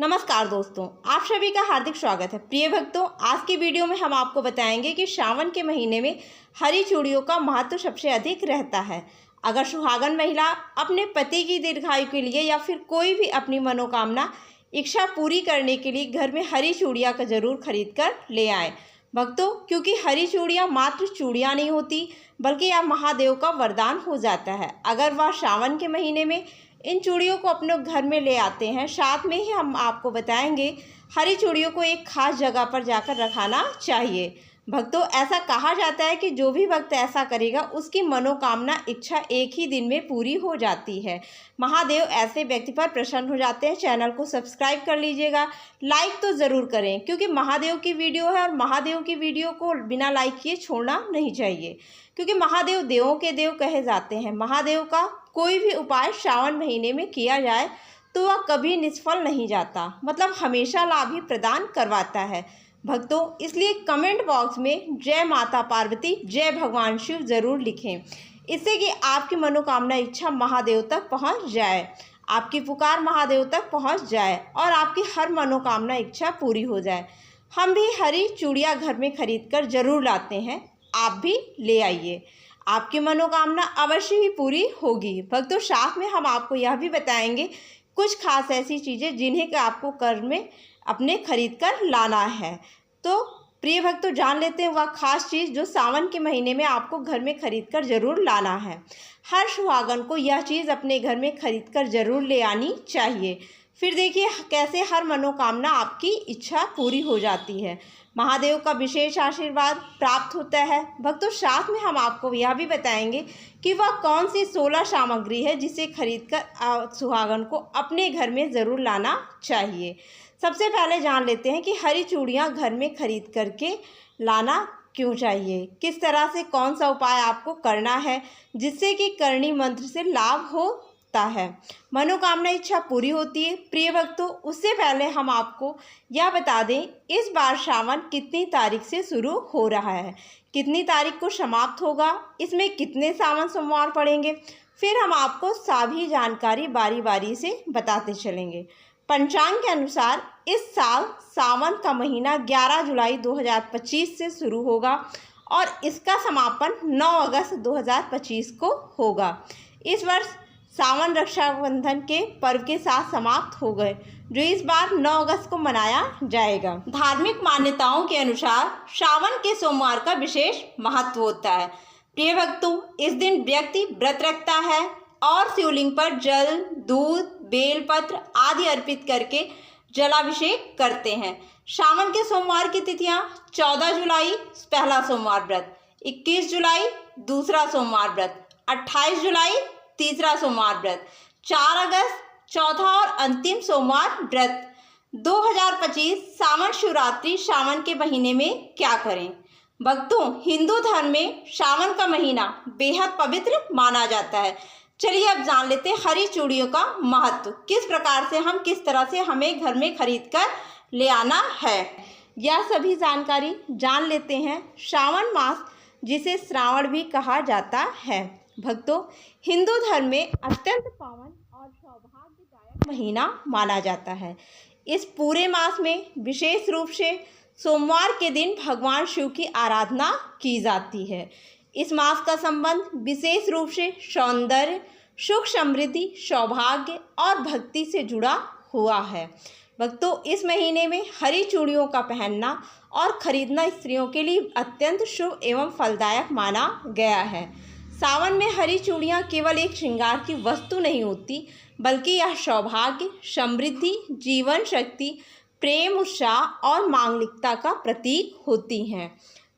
नमस्कार दोस्तों, आप सभी का हार्दिक स्वागत है। प्रिय भक्तों, आज की वीडियो में हम आपको बताएंगे कि श्रावण के महीने में हरी चूड़ियों का महत्व सबसे अधिक रहता है। अगर सुहागन महिला अपने पति की दीर्घायु के लिए या फिर कोई भी अपनी मनोकामना इच्छा पूरी करने के लिए घर में हरी चूड़ियाँ का जरूर खरीद कर ले आए भक्तों, क्योंकि हरी चूड़ियाँ मात्र चूड़ियाँ नहीं होती बल्कि यह महादेव का वरदान हो जाता है। अगर वह श्रावण के महीने में इन चूड़ियों को अपने घर में ले आते हैं, साथ में ही हम आपको बताएंगे हरी चूड़ियों को एक खास जगह पर जाकर रखाना चाहिए। भक्तों, ऐसा कहा जाता है कि जो भी भक्त ऐसा करेगा उसकी मनोकामना इच्छा एक ही दिन में पूरी हो जाती है। महादेव ऐसे व्यक्ति पर प्रसन्न हो जाते हैं। चैनल को सब्सक्राइब कर लीजिएगा, लाइक तो ज़रूर करें क्योंकि महादेव की वीडियो है और महादेव की वीडियो को बिना लाइक किए छोड़ना नहीं चाहिए, क्योंकि महादेव देवों के देव कहे जाते हैं। महादेव का कोई भी उपाय श्रावण महीने में किया जाए तो वह कभी निष्फल नहीं जाता, मतलब हमेशा लाभ ही प्रदान करवाता है भक्तों। इसलिए कमेंट बॉक्स में जय माता पार्वती, जय भगवान शिव ज़रूर लिखें, इससे कि आपकी मनोकामना इच्छा महादेव तक पहुंच जाए, आपकी पुकार महादेव तक पहुंच जाए और आपकी हर मनोकामना इच्छा पूरी हो जाए। हम भी हरी चूड़ियाँ घर में खरीद कर ज़रूर लाते हैं, आप भी ले आइए, आपकी मनोकामना अवश्य ही पूरी होगी भक्तों। साथ में हम आपको यह भी बताएंगे कुछ खास ऐसी चीज़ें जिन्हें कि आपको घर में अपने खरीद कर लाना है। तो प्रिय भक्तों, जान लेते हैं वह खास चीज़ जो सावन के महीने में आपको घर में खरीद कर ज़रूर लाना है। हर सुहागन को यह चीज़ अपने घर में खरीद कर ज़रूर ले आनी चाहिए। फिर देखिए कैसे हर मनोकामना आपकी इच्छा पूरी हो जाती है, महादेव का विशेष आशीर्वाद प्राप्त होता है भक्तों। साथ में हम आपको यह भी बताएंगे कि वह कौन सी 16 सामग्री है जिसे खरीदकर सुहागन को अपने घर में ज़रूर लाना चाहिए। सबसे पहले जान लेते हैं कि हरी चूड़ियाँ घर में खरीद करके लाना क्यों चाहिए, किस तरह से कौन सा उपाय आपको करना है जिससे कि करणी मंत्र से लाभ होता है, मनोकामना इच्छा पूरी होती है। प्रिय भक्तों, उससे पहले हम आपको यह बता दें इस बार श्रावण कितनी तारीख से शुरू हो रहा है, कितनी तारीख को समाप्त होगा, इसमें कितने सावन सोमवार पड़ेंगे, फिर हम आपको सभी जानकारी बारी बारी से बताते चलेंगे। पंचांग के अनुसार इस साल सावन का महीना 11 जुलाई 2025 से शुरू होगा और इसका समापन 9 अगस्त 2025 को होगा। इस वर्ष सावन रक्षाबंधन के पर्व के साथ समाप्त हो गए, जो इस बार 9 अगस्त को मनाया जाएगा। धार्मिक मान्यताओं के अनुसार श्रावण के सोमवार का विशेष महत्व होता है। प्रिय भक्तों, इस दिन व्यक्ति व्रत रखता है और शिवलिंग पर जल, दूध, बेलपत्र आदि अर्पित करके जलाभिषेक करते हैं। श्रावण के सोमवार की तिथियां 14 जुलाई पहला सोमवार व्रत, 21 जुलाई दूसरा सोमवार व्रत, 28 जुलाई तीसरा सोमवार व्रत, 4 अगस्त चौथा और अंतिम सोमवार व्रत। 2025 सावन शिवरात्रि। श्रावण के महीने में क्या करें भक्तों? हिंदू धर्म में श्रावण का महीना बेहद पवित्र माना जाता है। चलिए अब जान लेते हैं हरी चूड़ियों का महत्व, किस प्रकार से किस तरह से हमें घर में खरीद कर ले आना है, यह सभी जानकारी जान लेते हैं। श्रावण मास, जिसे श्रावण भी कहा जाता है भक्तों, हिंदू धर्म में अत्यंत पावन और सौभाग्यदायक महीना माना जाता है। इस पूरे मास में विशेष रूप से सोमवार के दिन भगवान शिव की आराधना की जाती है। इस मास का संबंध विशेष रूप से सौंदर्य, सुख, समृद्धि, सौभाग्य और भक्ति से जुड़ा हुआ है भक्तों। इस महीने में हरी चूड़ियों का पहनना और खरीदना स्त्रियों के लिए अत्यंत शुभ एवं फलदायक माना गया है। सावन में हरी चूड़ियाँ केवल एक श्रृंगार की वस्तु नहीं होती, बल्कि यह सौभाग्य, समृद्धि, जीवन शक्ति, प्रेम, उत्साह और मांगलिकता का प्रतीक होती हैं।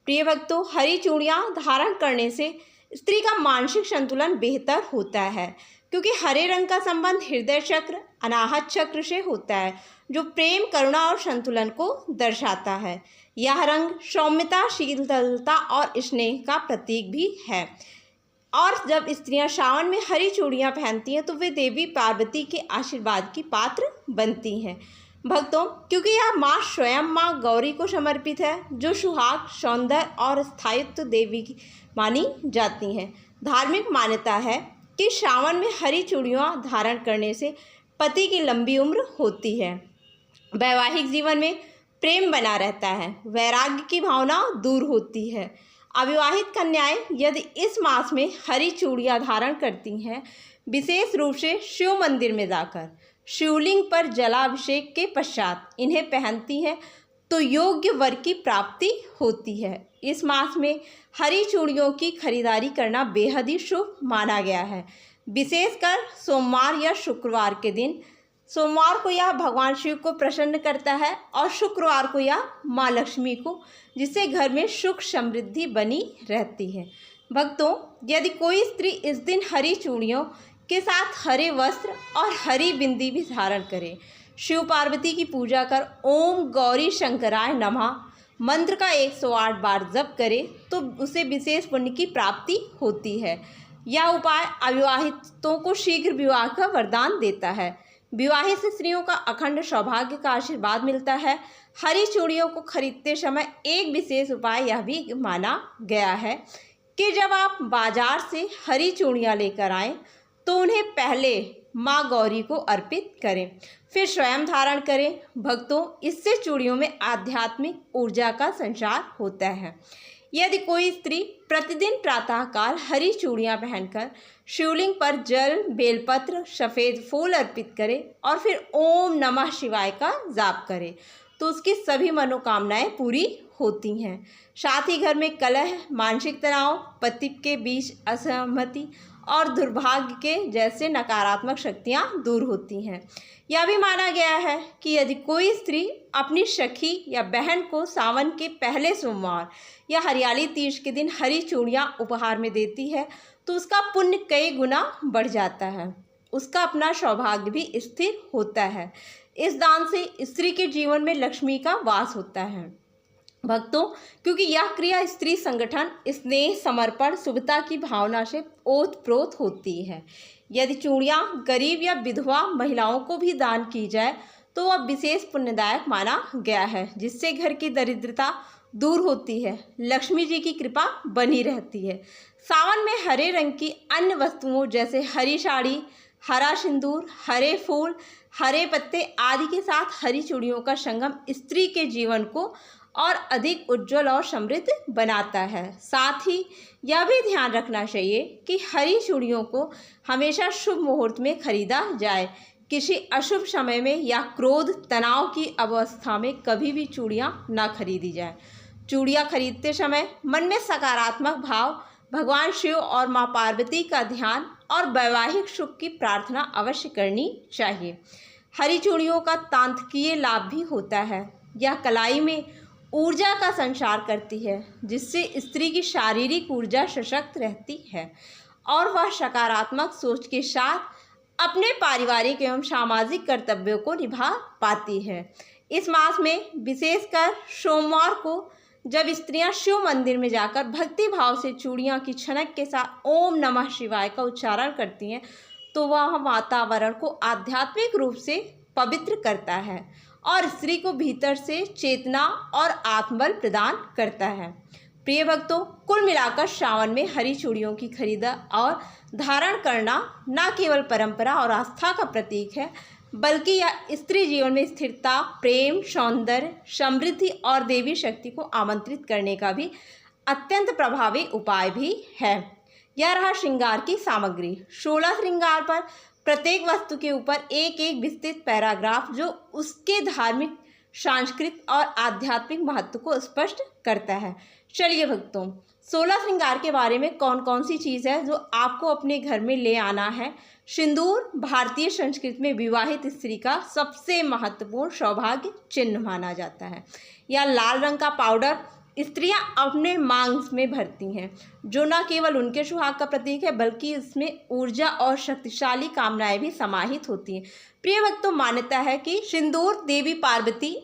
प्रिय भक्तों, हरी चूड़ियाँ धारण करने से स्त्री का मानसिक संतुलन बेहतर होता है, क्योंकि हरे रंग का संबंध हृदय चक्र, अनाहत चक्र से होता है, जो प्रेम, करुणा और संतुलन को दर्शाता है। यह रंग सौम्यता, शीतलता और स्नेह का प्रतीक भी है। और जब स्त्रियां श्रावण में हरी चूड़ियाँ पहनती हैं तो वे देवी पार्वती के आशीर्वाद की पात्र बनती हैं भक्तों, क्योंकि यह माँ स्वयं माँ गौरी को समर्पित है, जो सुहाग, सौंदर्य और स्थायित्व देवी की मानी जाती हैं। धार्मिक मान्यता है कि श्रावण में हरी चूड़ियाँ धारण करने से पति की लंबी उम्र होती है वैवाहिक जीवन में प्रेम बना रहता है, वैराग्य की भावना दूर होती है। अविवाहित कन्याएं यदि इस मास में हरी चूड़ियां धारण करती हैं, विशेष रूप से शिव मंदिर में जाकर शिवलिंग पर जलाभिषेक के पश्चात इन्हें पहनती हैं, तो योग्य वर की प्राप्ति होती है। इस मास में हरी चूड़ियों की खरीदारी करना बेहद ही शुभ माना गया है। विशेषकर सोमवार या शुक्रवार के दिन। सोमवार को यह भगवान शिव को प्रसन्न करता है और शुक्रवार को यह माँ लक्ष्मी को, जिससे घर में सुख समृद्धि बनी रहती है। भक्तों, यदि कोई स्त्री इस दिन हरी चूड़ियों के साथ हरे वस्त्र और हरी बिंदी भी धारण करे, शिव पार्वती की पूजा कर ओम गौरी शंकराय नमः मंत्र का 108 बार जप करे, तो उसे विशेष पुण्य की प्राप्ति होती है। यह उपाय अविवाहितों को शीघ्र विवाह का वरदान देता है। विवाहित स्त्रियों का अखंड सौभाग्य का आशीर्वाद मिलता है। हरी चूड़ियों को खरीदते समय एक विशेष उपाय यह भी माना गया है कि जब आप बाजार से हरी चूड़ियाँ लेकर आएं, तो उन्हें पहले माँ गौरी को अर्पित करें, फिर स्वयं धारण करें। भक्तों, इससे चूड़ियों में आध्यात्मिक ऊर्जा का संचार होता है। यदि कोई स्त्री प्रतिदिन प्रातःकाल हरी चूड़ियाँ पहनकर शिवलिंग पर जल, बेलपत्र, सफ़ेद फूल अर्पित करे और फिर ओम नमः शिवाय का जाप करे, तो उसकी सभी मनोकामनाएं पूरी होती हैं। साथ ही घर में कलह, मानसिक तनाव, पति के बीच असहमति और दुर्भाग्य के जैसे नकारात्मक शक्तियां दूर होती हैं। यह भी माना गया है कि यदि कोई स्त्री अपनी सखी या बहन को सावन के पहले सोमवार या हरियाली तीज के दिन हरी चूड़ियां उपहार में देती है, तो उसका पुण्य कई गुना बढ़ जाता है। उसका अपना सौभाग्य भी स्थिर होता है। इस दान से स्त्री के जीवन में लक्ष्मी का वास होता है। भक्तों, क्योंकि यह क्रिया स्त्री संगठन, स्नेह, समर्पण, शुभता की भावना से ओतप्रोत होती है। यदि चूड़ियाँ गरीब या विधवा महिलाओं को भी दान की जाए, तो वह विशेष पुण्यदायक माना गया है, जिससे घर की दरिद्रता दूर होती है, लक्ष्मी जी की कृपा बनी रहती है। सावन में हरे रंग की अन्य वस्तुओं जैसे हरी साड़ी, हरा सिंदूर, हरे फूल, हरे पत्ते आदि के साथ हरी चूड़ियों का संगम स्त्री के जीवन को और अधिक उज्जवल और समृद्ध बनाता है। साथ ही यह भी ध्यान रखना चाहिए कि हरी चूड़ियों को हमेशा शुभ मुहूर्त में खरीदा जाए। किसी अशुभ समय में या क्रोध, तनाव की अवस्था में कभी भी चूड़ियाँ न खरीदी जाए। चूड़ियाँ खरीदते समय मन में सकारात्मक भाव, भगवान शिव और माँ पार्वती का ध्यान और वैवाहिक सुख की प्रार्थना अवश्य करनी चाहिए। हरी चूड़ियों का तांत्रिकीय लाभ भी होता है। यह कलाई में ऊर्जा का संचार करती है, जिससे स्त्री की शारीरिक ऊर्जा सशक्त रहती है और वह सकारात्मक सोच के साथ अपने पारिवारिक एवं सामाजिक कर्तव्यों को निभा पाती है। इस मास में विशेषकर सोमवार को जब स्त्रियां शिव मंदिर में जाकर भक्ति भाव से चूड़ियाँ की छनक के साथ ओम नमः शिवाय का उच्चारण करती हैं, तो वह वातावरण को आध्यात्मिक रूप से पवित्र करता है और स्त्री को भीतर से चेतना और आत्मबल प्रदान करता है। प्रिय भक्तों, कुल मिलाकर श्रावण में हरी चूड़ियों की खरीद और धारण करना न केवल परंपरा और आस्था का प्रतीक है, बल्कि यह स्त्री जीवन में स्थिरता, प्रेम, सौंदर्य, समृद्धि और देवी शक्ति को आमंत्रित करने का भी अत्यंत प्रभावी उपाय भी है। यह रहा श्रृंगार की सामग्री। 16 श्रृंगार पर प्रत्येक वस्तु के ऊपर एक एक विस्तृत पैराग्राफ जो उसके धार्मिक, सांस्कृतिक और आध्यात्मिक महत्व को स्पष्ट करता है। चलिए भक्तों, 16 श्रृंगार के बारे में कौन कौन सी चीज़ है जो आपको अपने घर में ले आना है। सिंदूर भारतीय संस्कृति में विवाहित स्त्री का सबसे महत्वपूर्ण सौभाग्य चिन्ह माना जाता है। यह लाल रंग का पाउडर स्त्रियां अपने मांग में भरती हैं, जो न केवल उनके सुहाग का प्रतीक है, बल्कि इसमें ऊर्जा और शक्तिशाली कामनाएं भी समाहित होती हैं। प्रिय भक्तों, मान्यता है कि सिंदूर देवी पार्वती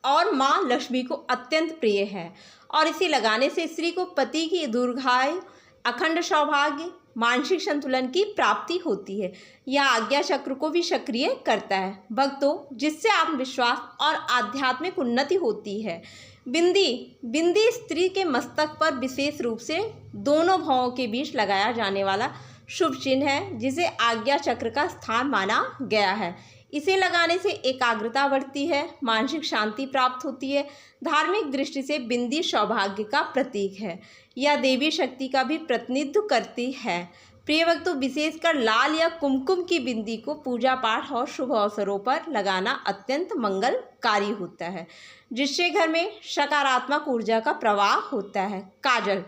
और माँ लक्ष्मी को अत्यंत प्रिय है और इसे लगाने से स्त्री को पति की दीर्घायु, अखंड सौभाग्य, मानसिक संतुलन की प्राप्ति होती है। यह आज्ञा चक्र को भी सक्रिय करता है भक्तों, जिससे आत्मविश्वास और आध्यात्मिक उन्नति होती है। बिंदी स्त्री के मस्तक पर विशेष रूप से दोनों भौं के बीच लगाया जाने वाला शुभ चिन्ह है, जिसे आज्ञा चक्र का स्थान माना गया है। इसे लगाने से एकाग्रता बढ़ती है, मानसिक शांति प्राप्त होती है। धार्मिक दृष्टि से बिंदी सौभाग्य का प्रतीक है। यह देवी शक्ति का भी प्रतिनिधित्व करती है। प्रिय भक्तों, विशेषकर लाल या कुमकुम की बिंदी को पूजा पाठ और शुभ अवसरों पर लगाना अत्यंत मंगलकारी होता है, जिससे घर में सकारात्मक ऊर्जा का प्रवाह होता है। काजल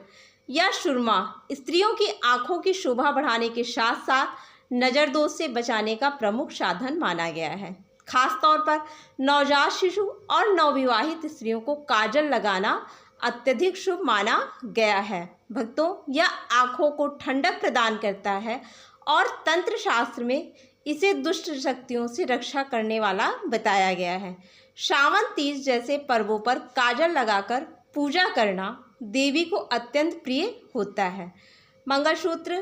या सुरमा स्त्रियों की आंखों की शोभा बढ़ाने के साथ साथ नज़र दोष से बचाने का प्रमुख साधन माना गया है। खास तौर पर नवजात शिशु और नवविवाहित स्त्रियों को काजल लगाना अत्यधिक शुभ माना गया है। भक्तों, यह आँखों को ठंडक प्रदान करता है और तंत्र शास्त्र में इसे दुष्ट शक्तियों से रक्षा करने वाला बताया गया है। सावन तीज जैसे पर्वों पर काजल लगाकर पूजा करना देवी को अत्यंत प्रिय होता है। मंगलसूत्र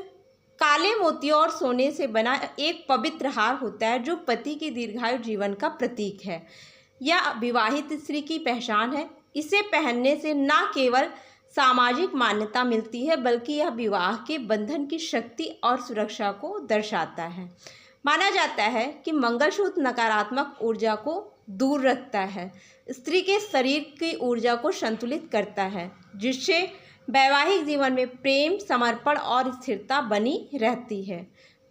काले मोतियों और सोने से बना एक पवित्र हार होता है, जो पति के दीर्घायु जीवन का प्रतीक है। यह विवाहित स्त्री की पहचान है। इसे पहनने से न केवल सामाजिक मान्यता मिलती है, बल्कि यह विवाह के बंधन की शक्ति और सुरक्षा को दर्शाता है। माना जाता है कि मंगलसूत्र नकारात्मक ऊर्जा को दूर रखता है, स्त्री के शरीर की ऊर्जा को संतुलित करता है, जिससे वैवाहिक जीवन में प्रेम, समर्पण और स्थिरता बनी रहती है।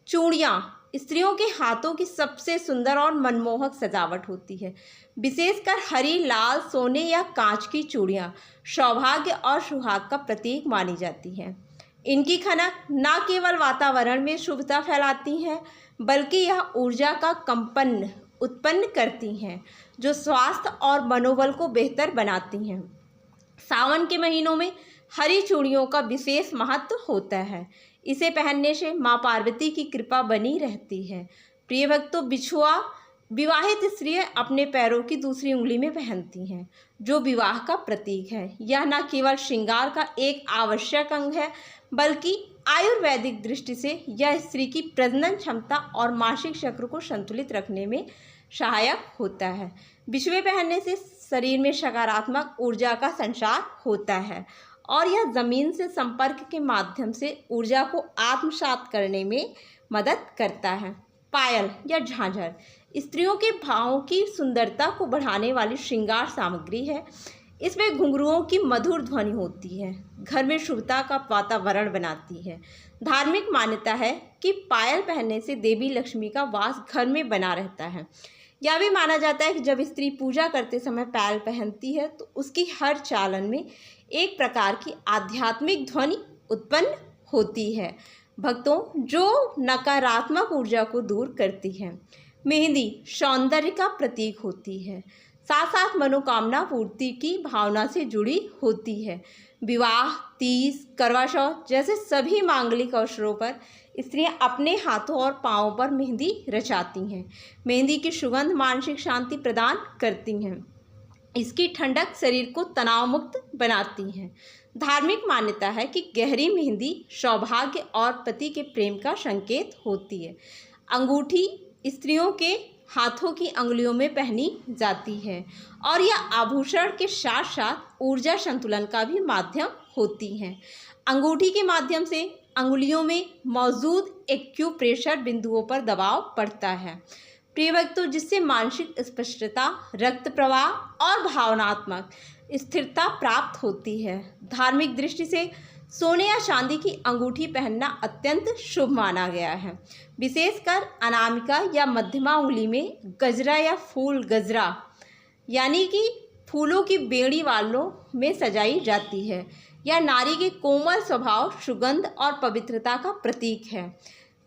चूड़ियाँ स्त्रियों के हाथों की सबसे सुंदर और मनमोहक सजावट होती है। विशेषकर हरी, लाल, सोने या कांच की चूड़ियाँ सौभाग्य और सुहाग का प्रतीक मानी जाती हैं। इनकी खनक न केवल वातावरण में शुभता फैलाती हैं, बल्कि यह ऊर्जा का कंपन उत्पन्न करती हैं, जो स्वास्थ्य और मनोबल को बेहतर बनाती हैं। सावन के महीनों में हरी चूड़ियों का विशेष महत्व होता है। इसे पहनने से माँ पार्वती की कृपा बनी रहती है। प्रिय भक्तों, बिछुआ विवाहित स्त्रियाँ अपने पैरों की दूसरी उंगली में पहनती हैं, जो विवाह का प्रतीक है। यह न केवल श्रृंगार का एक आवश्यक अंग है, बल्कि आयुर्वैदिक दृष्टि से यह स्त्री की प्रजनन क्षमता और मासिक चक्र को संतुलित रखने में सहायक होता है। बिछुए पहनने से शरीर में सकारात्मक ऊर्जा का संचार होता है और यह जमीन से संपर्क के माध्यम से ऊर्जा को आत्मसात करने में मदद करता है। पायल या झांझर स्त्रियों के भावों की सुंदरता को बढ़ाने वाली श्रृंगार सामग्री है। इसमें घुंघरुओं की मधुर ध्वनि होती है, घर में शुभता का वातावरण बनाती है। धार्मिक मान्यता है कि पायल पहनने से देवी लक्ष्मी का वास घर में बना रहता है। यह भी माना जाता है कि जब स्त्री पूजा करते समय पायल पहनती है तो उसकी हर चालन में एक प्रकार की आध्यात्मिक ध्वनि उत्पन्न होती है, भक्तों, जो नकारात्मक ऊर्जा को दूर करती है। मेहंदी सौंदर्य का प्रतीक होती है, साथ साथ मनोकामना पूर्ति की भावना से जुड़ी होती है। विवाह, तीज, करवा चौथ जैसे सभी मांगलिक अवसरों पर स्त्रियां अपने हाथों और पाँवों पर मेहंदी रचाती हैं। मेहंदी की सुगंध मानसिक शांति प्रदान करती हैं। इसकी ठंडक शरीर को तनाव मुक्त बनाती है। धार्मिक मान्यता है कि गहरी मेहंदी सौभाग्य और पति के प्रेम का संकेत होती है। अंगूठी स्त्रियों के हाथों की अंगुलियों में पहनी जाती है और यह आभूषण के साथ साथ ऊर्जा संतुलन का भी माध्यम होती है। अंगूठी के माध्यम से अंगुलियों में मौजूद एक्यूप्रेशर बिंदुओं पर दबाव पड़ता है, प्रिय भक्तों, जिससे मानसिक स्पष्टता, रक्त प्रवाह और भावनात्मक स्थिरता प्राप्त होती है। धार्मिक दृष्टि से सोने या चांदी की अंगूठी पहनना अत्यंत शुभ माना गया है। विशेषकर अनामिका या मध्यमा उंगली में गजरा या फूल गजरा यानी कि फूलों की बेड़ी वालों में सजाई जाती है। यह नारी के कोमल स्वभाव, सुगंध और पवित्रता का प्रतीक है।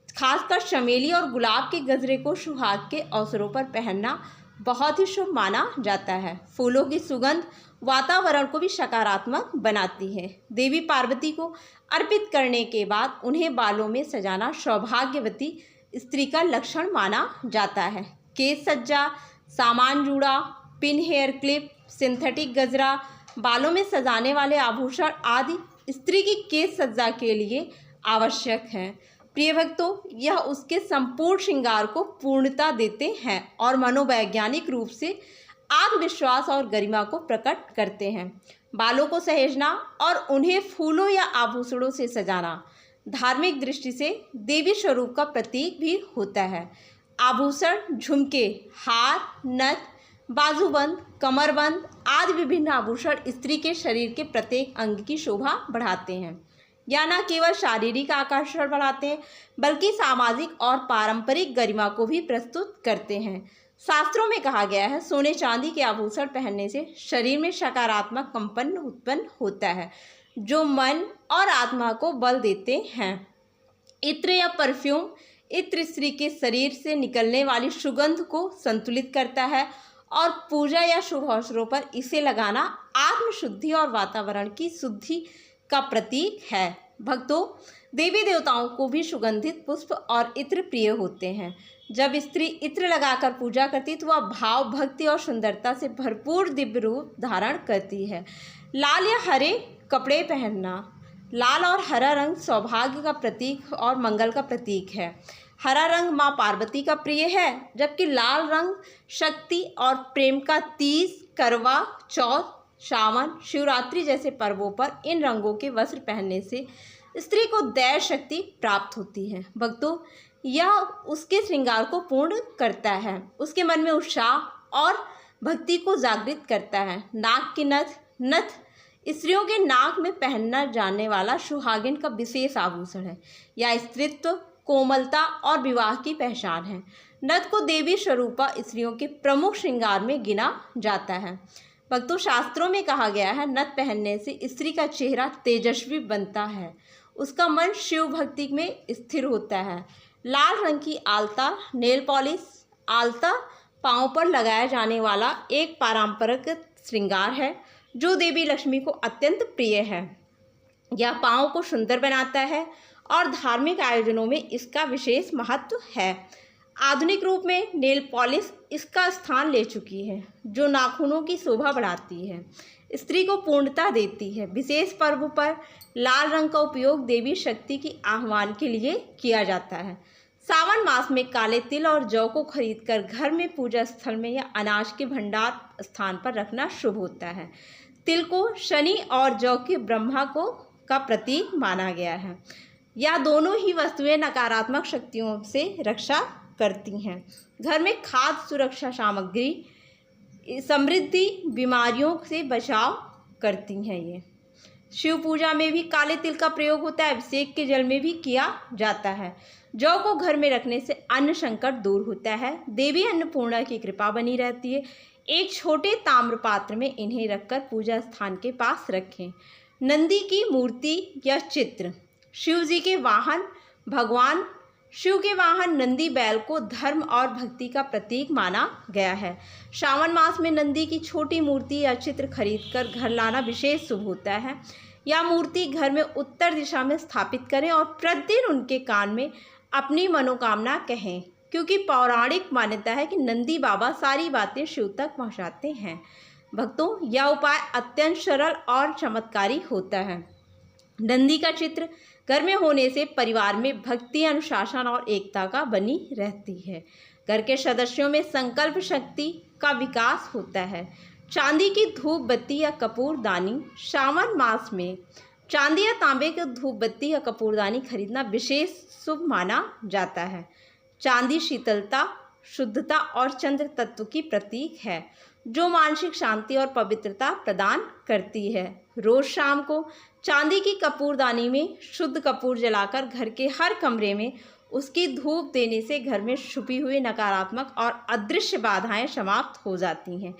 खासकर चमेली और गुलाब के गजरे को सुहाग के अवसरों पर पहनना बहुत ही शुभ माना जाता है। फूलों की सुगंध वातावरण को भी सकारात्मक बनाती है। देवी पार्वती को अर्पित करने के बाद उन्हें बालों में सजाना सौभाग्यवती स्त्री का लक्षण माना जाता है। केश सज्जा, सामान जूड़ा, पिन हेयर क्लिप, सिंथेटिक गजरा, बालों में सजाने वाले आभूषण आदि स्त्री की केश सज्जा के लिए आवश्यक हैं। प्रिय भक्तों, यह उसके संपूर्ण श्रृंगार को पूर्णता देते हैं और मनोवैज्ञानिक रूप से आत्मविश्वास और गरिमा को प्रकट करते हैं। बालों को सहेजना और उन्हें फूलों या आभूषणों से सजाना धार्मिक दृष्टि से देवी स्वरूप का प्रतीक भी होता है। आभूषण, झुमके, हार, नथ, बाजूबंद, कमरबंद आदि विभिन्न आभूषण स्त्री के शरीर के प्रत्येक अंग की शोभा बढ़ाते हैं। यह न केवल शारीरिक आकर्षण बढ़ाते हैं बल्कि सामाजिक और पारंपरिक गरिमा को भी प्रस्तुत करते हैं। शास्त्रों में कहा गया है, सोने चांदी के आभूषण पहनने से शरीर में सकारात्मक कंपन उत्पन्न होता है जो मन और आत्मा को बल देते हैं। इत्र या परफ्यूम इत्र स्त्री के शरीर से निकलने वाली सुगंध को संतुलित करता है और पूजा या शुभ अवसरों पर इसे लगाना आत्मशुद्धि और वातावरण की शुद्धि का प्रतीक है। भक्तों, देवी देवताओं को भी सुगंधित पुष्प और इत्र प्रिय होते हैं। जब स्त्री इत्र लगाकर पूजा करती तो वह भाव, भक्ति और सुंदरता से भरपूर दिव्य रूप धारण करती है। लाल या हरे कपड़े पहनना। लाल और हरा रंग सौभाग्य का प्रतीक और मंगल का प्रतीक है। हरा रंग माँ पार्वती का प्रिय है, जबकि लाल रंग शक्ति और प्रेम का। तीज, करवा चौथ, सावन, शिवरात्रि जैसे पर्वों पर इन रंगों के वस्त्र पहनने से स्त्री को दैव शक्ति प्राप्त होती है। भक्तों, यह उसके श्रृंगार को पूर्ण करता है, उसके मन में उत्साह और भक्ति को जागृत करता है। नाक की नथ स्त्रियों के नाक में पहनना जाने वाला सुहागिन का विशेष आभूषण है। यह स्त्रीत्व, कोमलता और विवाह की पहचान है। नथ को देवी स्वरूपा स्त्रियों के प्रमुख श्रृंगार में गिना जाता है। भक्तों, शास्त्रों में कहा गया है, नथ पहनने से स्त्री का चेहरा तेजस्वी बनता है, उसका मन शिव भक्ति में स्थिर होता है। लाल रंग की आलता, नेल पॉलिश। आलता पाँव पर लगाया जाने वाला एक पारंपरिक श्रृंगार है जो देवी लक्ष्मी को अत्यंत प्रिय है। यह पाँव को सुंदर बनाता है और धार्मिक आयोजनों में इसका विशेष महत्व है। आधुनिक रूप में नेल पॉलिश इसका स्थान ले चुकी है, जो नाखूनों की शोभा बढ़ाती है, स्त्री को पूर्णता देती है। विशेष पर्व पर लाल रंग का उपयोग देवी शक्ति की आह्वान के लिए किया जाता है। सावन मास में काले तिल और जौ को खरीदकर घर में, पूजा स्थल में या अनाज के भंडार स्थान पर रखना शुभ होता है। तिल को शनि और जौ के ब्रह्मा को का प्रतीक माना गया है। यह दोनों ही वस्तुएं नकारात्मक शक्तियों से रक्षा करती हैं। घर में खाद्य सुरक्षा सामग्री समृद्धि, बीमारियों से बचाव करती हैं। ये शिव पूजा में भी काले तिल का प्रयोग होता है, अभिषेक के जल में भी किया जाता है। जौ को घर में रखने से अन्न संकट दूर होता है, देवी अन्नपूर्णा की कृपा बनी रहती है। एक छोटे ताम्र पात्र में इन्हें रखकर पूजा स्थान के पास रखें। नंदी की मूर्ति या चित्र। शिव जी के वाहन। भगवान शिव के वाहन नंदी बैल को धर्म और भक्ति का प्रतीक माना गया है। श्रावण मास में नंदी की छोटी मूर्ति या चित्र खरीदकर घर लाना विशेष शुभ होता है। यह मूर्ति घर में उत्तर दिशा में स्थापित करें और प्रतिदिन उनके कान में अपनी मनोकामना कहें, क्योंकि पौराणिक मान्यता है कि नंदी बाबा सारी बातें शिव तक पहुंचाते हैं। भक्तों, यह उपाय अत्यंत सरल और चमत्कारी होता है। नंदी का चित्र घर में होने से परिवार में भक्ति, अनुशासन और एकता का बनी रहती है। घर के सदस्यों में संकल्प शक्ति का विकास होता है। चांदी की धूप बत्ती या कपूरदानी। श्रावण मास में चांदी या तांबे की धूप बत्ती या कपूरदानी खरीदना विशेष शुभ माना जाता है। चांदी शीतलता, शुद्धता और चंद्र तत्व की प्रतीक है, जो मानसिक शांति और पवित्रता प्रदान करती है। रोज शाम को चांदी की कपूरदानी में शुद्ध कपूर जलाकर घर के हर कमरे में उसकी धूप देने से घर में छुपी हुई नकारात्मक और अदृश्य बाधाएं समाप्त हो जाती हैं।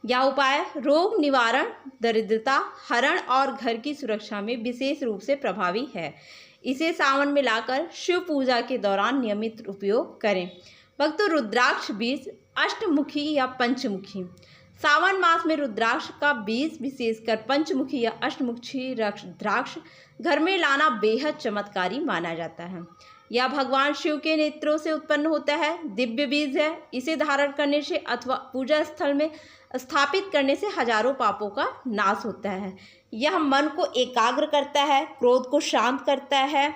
यह उपाय रोग निवारण, दरिद्रता हरण और घर की सुरक्षा में विशेष रूप से प्रभावी है। इसे सावन में लाकर शिव पूजा के दौरान नियमित उपयोग करें। भक्तों, रुद्राक्ष बीज अष्टमुखी या पंचमुखी। सावन मास में रुद्राक्ष का बीज, विशेषकर पंचमुखी या अष्टमुखी रुद्राक्ष घर में लाना बेहद चमत्कारी माना जाता है। यह भगवान शिव के नेत्रों से उत्पन्न होता है, दिव्य बीज है। इसे धारण करने से अथवा पूजा स्थल में स्थापित करने से हजारों पापों का नाश होता है। यह मन को एकाग्र करता है, क्रोध को शांत करता है।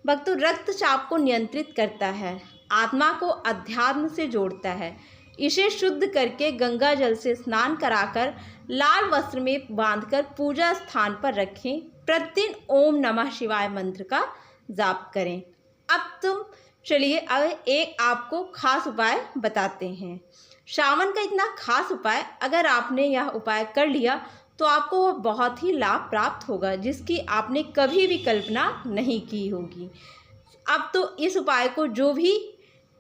भक्तों, रक्तचाप को नियंत्रित करता है, आत्मा को अध्यात्म से जोड़ता है। इसे शुद्ध करके गंगा जल से स्नान कराकर लाल वस्त्र में बांधकर पूजा स्थान पर रखें। प्रतिदिन ओम नमः शिवाय मंत्र का जाप करें। अब तुम चलिए अब एक आपको खास उपाय बताते हैं। श्रावण का इतना खास उपाय, अगर आपने यह उपाय कर लिया तो आपको वह बहुत ही लाभ प्राप्त होगा जिसकी आपने कभी भी कल्पना नहीं की होगी। अब तो इस उपाय को जो भी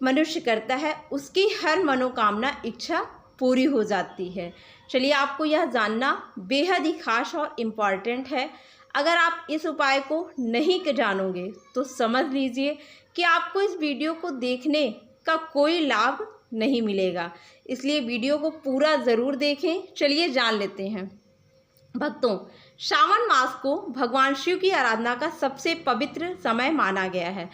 मनुष्य करता है उसकी हर मनोकामना इच्छा पूरी हो जाती है। चलिए आपको यह जानना बेहद ही खास और इम्पॉर्टेंट है। अगर आप इस उपाय को नहीं जानोगे तो समझ लीजिए कि आपको इस वीडियो को देखने का कोई लाभ नहीं मिलेगा, इसलिए वीडियो को पूरा ज़रूर देखें। चलिए जान लेते हैं। भक्तों, श्रावण मास को भगवान शिव की आराधना का सबसे पवित्र समय माना गया है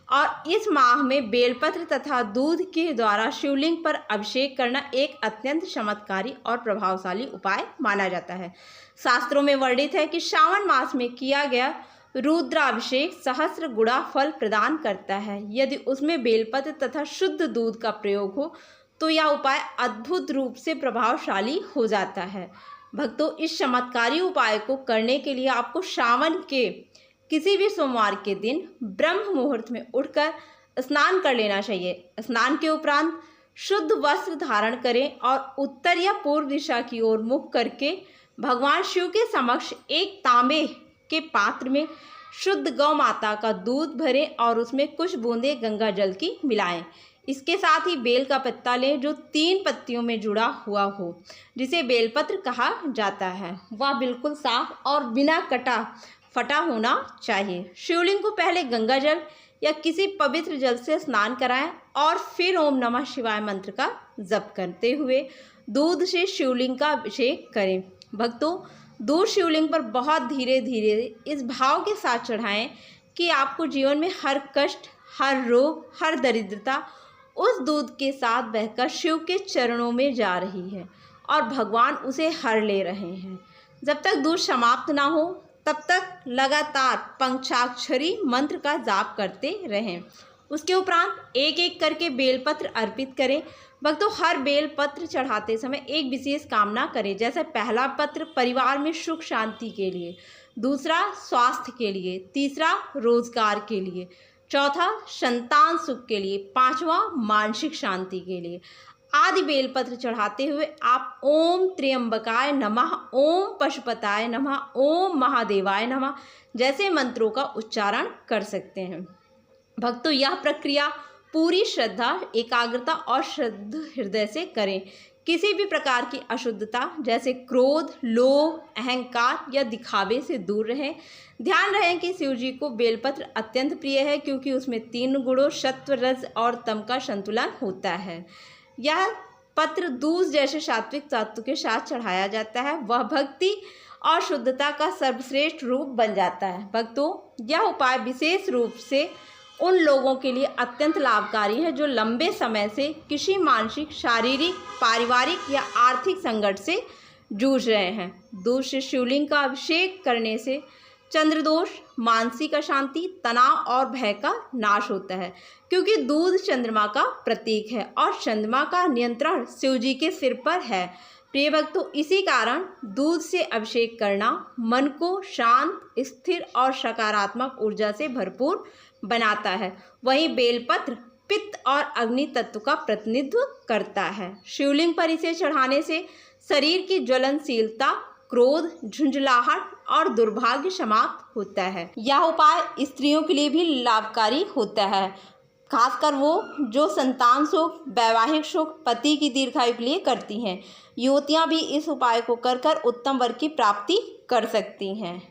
और इस माह में बेलपत्र तथा दूध के द्वारा शिवलिंग पर अभिषेक करना एक अत्यंत चमत्कारी और प्रभावशाली उपाय माना जाता है। शास्त्रों में वर्णित है कि श्रावण मास में किया गया रुद्राभिषेक सहस्त्र गुणा फल प्रदान करता है। यदि उसमें बेलपत्र तथा शुद्ध दूध का प्रयोग हो तो यह उपाय अद्भुत रूप से प्रभावशाली हो जाता है। भक्तों, इस चमत्कारी उपाय को करने के लिए आपको श्रावण के किसी भी सोमवार के दिन ब्रह्म मुहूर्त में उठकर स्नान कर लेना चाहिए। स्नान के उपरांत शुद्ध वस्त्र धारण करें और उत्तर या पूर्व दिशा की ओर मुख करके भगवान शिव के समक्ष एक तांबे के पात्र में शुद्ध गौ माता का दूध भरें और उसमें कुछ बूंदे गंगा जल की मिलाएं। इसके साथ ही बेल का पत्ता लें जो 3 पत्तियों में जुड़ा हुआ हो, जिसे बेलपत्र कहा जाता है। वह बिल्कुल साफ और बिना कटा फटा होना चाहिए। शिवलिंग को पहले गंगा जल या किसी पवित्र जल से स्नान कराएं और फिर ओम नमः शिवाय मंत्र का जप करते हुए दूध से शिवलिंग का अभिषेक करें। भक्तों, दूध शिवलिंग पर बहुत धीरे धीरे इस भाव के साथ चढ़ाएं कि आपको जीवन में हर कष्ट, हर रोग, हर दरिद्रता उस दूध के साथ बहकर शिव के चरणों में जा रही है और भगवान उसे हर ले रहे हैं। जब तक दूध समाप्त ना हो तब तक लगातार पंचाक्षरी मंत्र का जाप करते रहें। उसके उपरांत एक एक करके बेलपत्र अर्पित करें। भक्तों, हर बेलपत्र चढ़ाते समय एक विशेष कामना करें। जैसे पहला पत्र परिवार में सुख शांति के लिए, दूसरा स्वास्थ्य के लिए, तीसरा रोजगार के लिए, चौथा संतान सुख के लिए, पांचवा मानसिक शांति के लिए। आदि बेलपत्र चढ़ाते हुए आप ओम त्र्यंबकाय नमः, ओम पशुपताय नमः, ओम महादेवाय नमः जैसे मंत्रों का उच्चारण कर सकते हैं। भक्तों, यह प्रक्रिया पूरी श्रद्धा, एकाग्रता और शुद्ध हृदय से करें। किसी भी प्रकार की अशुद्धता जैसे क्रोध, लोभ, अहंकार या दिखावे से दूर रहें। ध्यान रहे कि शिव जी को बेलपत्र अत्यंत प्रिय है क्योंकि उसमें 3 गुणों सत्व, रज और तम का संतुलन होता है। यह पत्र दूध जैसे सात्विक तत्व के साथ चढ़ाया जाता है, वह भक्ति और शुद्धता का सर्वश्रेष्ठ रूप बन जाता है। भक्तों, यह उपाय विशेष रूप से उन लोगों के लिए अत्यंत लाभकारी है जो लंबे समय से किसी मानसिक, शारीरिक, पारिवारिक या आर्थिक संकट से जूझ रहे हैं। दूध से शिवलिंग का अभिषेक करने से चंद्रदोष, मानसिक अशांति, तनाव और भय का नाश होता है क्योंकि दूध चंद्रमा का प्रतीक है और चंद्रमा का नियंत्रण शिव जी के सिर पर है। प्रिय भक्तों, इसी कारण दूध से अभिषेक करना मन को शांत, स्थिर और सकारात्मक ऊर्जा से भरपूर बनाता है। वहीं बेलपत्र पित्त और अग्नि तत्व का प्रतिनिधित्व करता है। शिवलिंग पर इसे चढ़ाने से शरीर की ज्वलनशीलता, क्रोध, झुंझलाहट और दुर्भाग्य समाप्त होता है। यह उपाय स्त्रियों के लिए भी लाभकारी होता है, खासकर वो जो संतान सुख, वैवाहिक सुख, पति की दीर्घायु के लिए करती हैं। युवतियां भी इस उपाय को कर उत्तम वर की प्राप्ति कर सकती हैं।